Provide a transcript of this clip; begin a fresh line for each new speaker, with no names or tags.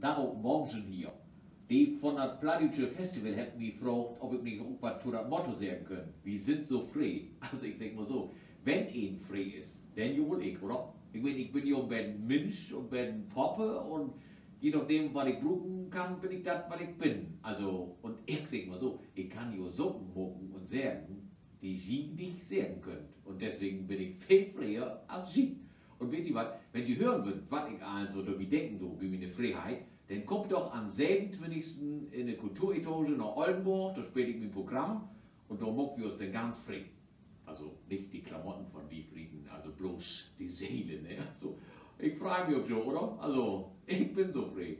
Darum Momsen hier. Die von der plattdütsche Festival hat mich gefragt, ob ich nicht auch was zu das Motto sagen können. Wir sind so frei. Also ich sag mal so, wenn ein frei ist, dann wohl ich, oder? Ich meine, ich bin ja ein Mensch und bin Poppe und je nachdem, was ich brauchen kann, bin ich das, was ich bin. Also, und ich sag mal so, ich kann ja Socken mucken und sagen, die Sie nicht sagen könnt. Und deswegen bin ich viel freier als Sie. Und wisst ihr was, wenn ihr hören wollt, was ich also da denken, wie meine Freiheit, dann kommt doch am 27. in der Kulturetage nach Oldenburg, da spiele ich mein Programm und da machen wir uns dann ganz frei. Also nicht die Klamotten von die Frieden, also bloß die Seele, ne? Also, ich freue mich auf so, oder? Also, ich bin so frei.